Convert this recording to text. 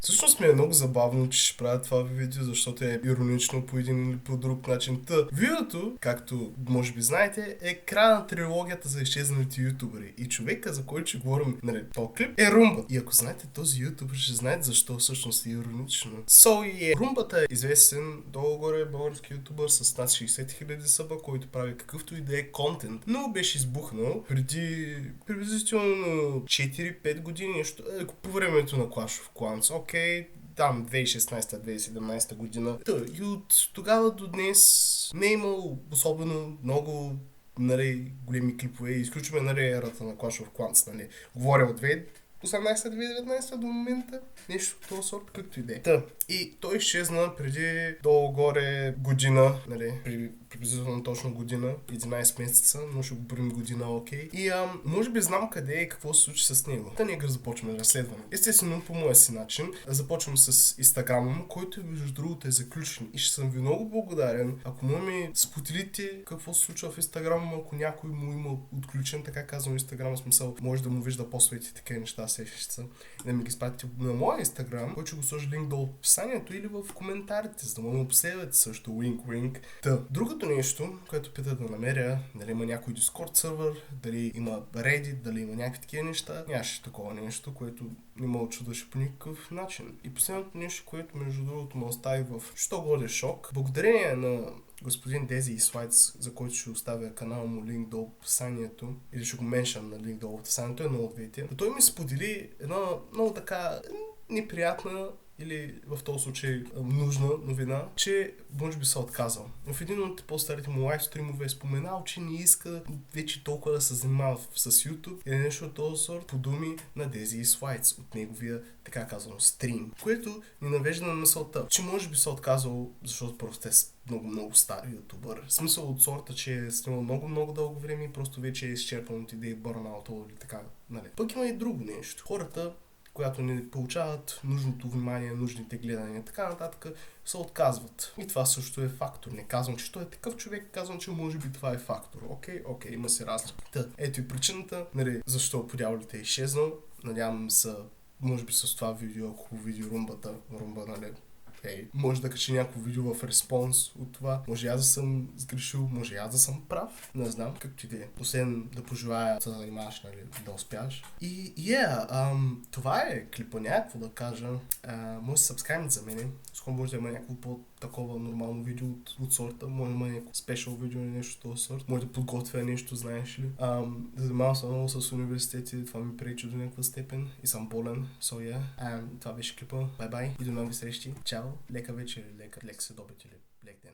Всъщност ми е много забавно, че ще правя това видео, защото е иронично по един или по друг начин. Видеото, както може би знаете, е края на трилогията за изчезналите ютубери. И човека, за който ще говорим, нали, този клип, е Румба. И ако знаете този ютубър, ще знаете защо всъщност е иронично. Румбата е известен долу-горе български ютубър с над 60 хиляди съба, който прави какъвто и да е контент, но беше избухнал преди приблизително 4-5 години, по времето на Clash of Clans. Окей, там 2016-2017 година. И от тогава до днес не е имал особено много, нали, големи клипове. Изключваме, нали, ерата на Clash of Clans, нали. Говоря от 2018-2019 до момента. Нещо от този сорт, както и да е. И той изчезна преди долу-горе година, нали, приблизително точно година, 11 месеца, но ще го броим година, окей. И може би знам къде и какво се случи с него. Нека започваме разследване. Естествено, по моя си начин, започвам с Инстаграма му, който между другото е заключен. И ще съм ви много благодарен, ако ми споделите какво се случва в Инстаграма, ако някой му има отключен, така казвам Инстаграма, смисъл, може да му вижда постовете такива неща, сеща, да ми ги спратите на моя Инстаграм, който ще го сложа линк долу в описанието или в коментарите, за да ме последвате също, wink. Другото нещо, което пита да намеря, дали има някой Discord сервер, дали има Reddit, дали има някакви такива неща, нямаше такова нещо, което не ме очудваше по никакъв начин. И последното нещо, което между другото ме остави в що годе шок, благодарение на господин Дези и Слайдс, за който ще оставя канала му линк долу в описанието, или ще го меншам на линк долу в описанието, едно от двете. Той ми сподели една много така неприятна или в този случай нужна новина, че може би се отказал. В един от по-старите му лайв стримове е споменал, че не иска вече толкова да се занимава с YouTube или нещо от този сорт, по думи на Дези и Слайдс от неговия, така казано, стрим, което ни навежда на мисълта, че може би се отказал, защото просто е много стар ютубър. Смисъл от сорта, че е снимал много дълго време и просто вече е изчерпан от идеи бърнаут или така, нали. Пък има и друго нещо. Хората, когато не получават нужното внимание, нужните гледания, така нататък, се отказват. И това също е фактор. Не казвам, че той е такъв човек, казвам, че може би това е фактор. Окей, има се разлика. Ето и причината, нали, защо по дяволите е изчезнал. Надявам се, може би с това видео, ако види Румба, нали, може да качи някакво видео в респонс от това. Може аз да съм сгрешил, може аз да съм прав. Не знам, както и да е. Освен да пожелая да се занимаваш, нали, да успяш. Това е клипа, някакво да кажа. Може да се сабскрайбнете за мене. Скоро може да има някакво по-такова нормално видео от сорта. Може да има някакво спешъл видео или нещо от този сорт. Може да подготвя нещо, знаеш ли. Занимавам се много с университети, това ми пречи до някаква степен и съм болен. Това беше клипа. Бай-бай и до нови срещи. Чао! Лека вечер, лек следобед или лек ден.